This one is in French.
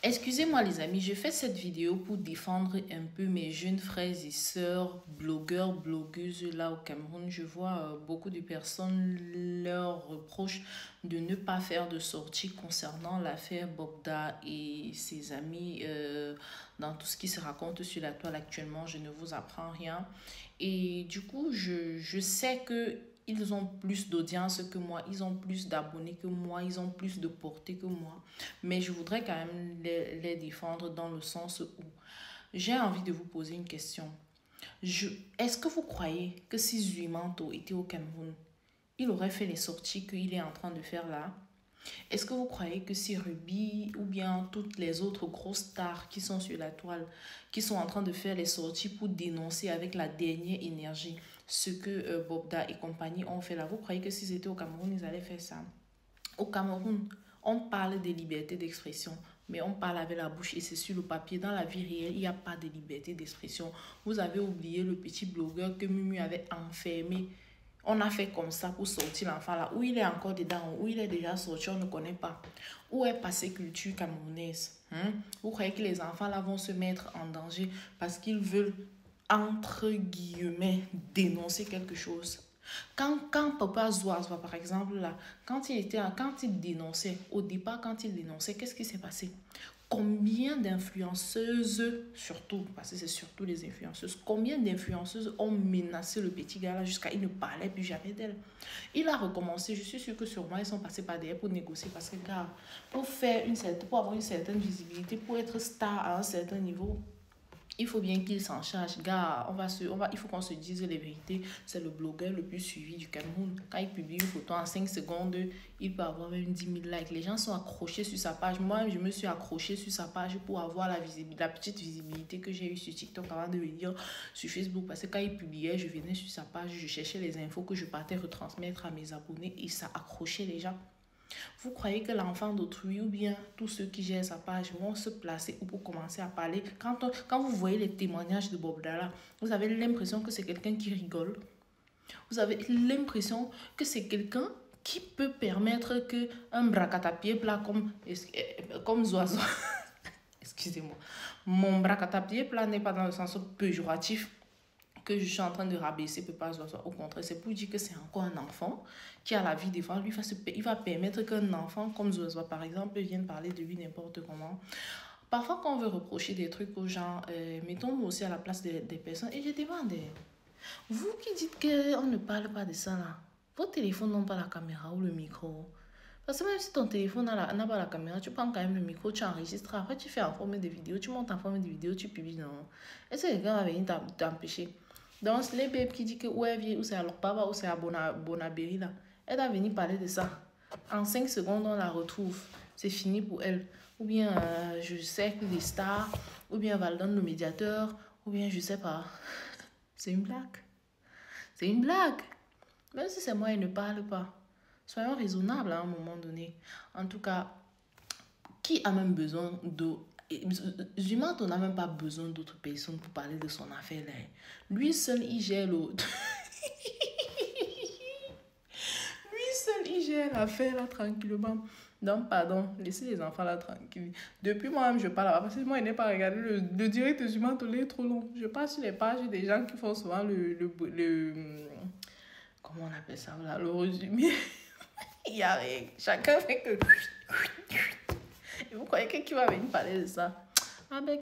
Excusez-moi les amis, je fais cette vidéo pour défendre un peu mes jeunes frères et sœurs, blogueurs, blogueuses là au Cameroun. Je vois beaucoup de personnes leur reprochent de ne pas faire de sortie concernant l'affaire Bobda et ses amis. Dans tout ce qui se raconte sur la toile actuellement, je ne vous apprends rien. Et du coup, je sais que ils ont plus d'audience que moi, ils ont plus d'abonnés que moi, ils ont plus de portée que moi. Mais je voudrais quand même les défendre dans le sens où j'ai envie de vous poser une question. Est-ce que vous croyez que si Zuimanto était au Cameroun, il aurait fait les sorties qu'il est en train de faire là? Est-ce que vous croyez que si Ruby ou bien toutes les autres grosses stars qui sont sur la toile, qui sont en train de faire les sorties pour dénoncer avec la dernière énergie ce que Bobda et compagnie ont fait là, vous croyez que s'ils étaient au Cameroun, ils allaient faire ça? Au Cameroun, on parle de liberté d'expression, mais on parle avec la bouche et c'est sur le papier. Dans la vie réelle, il n'y a pas de liberté d'expression. Vous avez oublié le petit blogueur que Mumu avait enfermé. On a fait comme ça pour sortir l'enfant là. Où il est encore dedans, où il est déjà sorti, on ne connaît pas. Où est passée culture camerounaise? Vous croyez que les enfants là vont se mettre en danger parce qu'ils veulent, entre guillemets, dénoncer quelque chose? Quand Papa Zouazoua, par exemple, là, quand il dénonçait, au départ, quand il dénonçait, qu'est-ce qui s'est passé? Combien d'influenceuses, surtout, parce que c'est surtout les influenceuses, combien d'influenceuses ont menacé le petit gars là jusqu'à il ne parlait plus jamais d'elle? Il a recommencé, je suis sûre que sûrement ils sont passés par derrière pour négocier parce que, gars, pour avoir une certaine visibilité, pour être star à un certain niveau, il faut bien qu'il s'en charge. Gars, il faut qu'on se dise les vérités. C'est le blogueur le plus suivi du Cameroun. Quand il publie une photo en 5 secondes, il peut avoir même 10 000 likes. Les gens sont accrochés sur sa page. Moi, je me suis accrochée sur sa page pour avoir la petite visibilité que j'ai eue sur TikTok avant de venir sur Facebook. Parce que quand il publiait, je venais sur sa page, je cherchais les infos que je partais retransmettre à mes abonnés et ça accrochait les gens. Vous croyez que l'enfant d'autrui ou bien tous ceux qui gèrent sa page vont se placer ou pour commencer à parler? Quand vous voyez les témoignages de Bob Dalla, vous avez l'impression que c'est quelqu'un qui rigole. Vous avez l'impression que c'est quelqu'un qui peut permettre qu'un bracatapied plat comme Zoiseau, excusez-moi, mon bracatapied plat n'est pas dans le sens péjoratif que je suis en train de rabaisser Papa Zoiseau. Au contraire, c'est pour dire que c'est encore un enfant qui a la vie devant lui. Il va permettre qu'un enfant comme Zoiseau, par exemple, vienne parler de lui n'importe comment. Parfois, quand on veut reprocher des trucs aux gens, mettons-nous aussi à la place des personnes. Et je demande, vous qui dites qu'on ne parle pas de ça là, vos téléphones n'ont pas la caméra ou le micro. Parce que même si ton téléphone n'a pas la caméra, tu prends quand même le micro, tu enregistres. Après, tu fais en forme de vidéo, tu montes en forme de vidéo, tu publies. Non. Est-ce que quelqu'un va venir t'empêcher? Donc, les bébés qui disent que où c'est alors papa, ou c'est à Bonabéry là, elle va venir parler de ça. En 5 secondes, on la retrouve. C'est fini pour elle. Ou bien, je sais que les stars, ou bien Valdon le médiateur, ou bien je sais pas. C'est une blague. C'est une blague. Même si c'est moi, elle ne parle pas. Soyons raisonnables à un moment donné. En tout cas, qui a même besoin d'eau? Zuimanto n'a même pas besoin d'autres personnes pour parler de son affaire là. Lui seul, il gère l'autre. Lui seul, il gère l'affaire là tranquillement. Donc, pardon, laissez les enfants là tranquilles. Depuis moi-même, je parle là parce que moi, il n'est pas regardé le direct de Zuimanto, il est trop long. Je passe sur les pages des gens qui font souvent comment on appelle ça là, le résumé. Il y a rien. Chacun fait que... Et vous croyez que qui va venir parler de ça? Ah ben,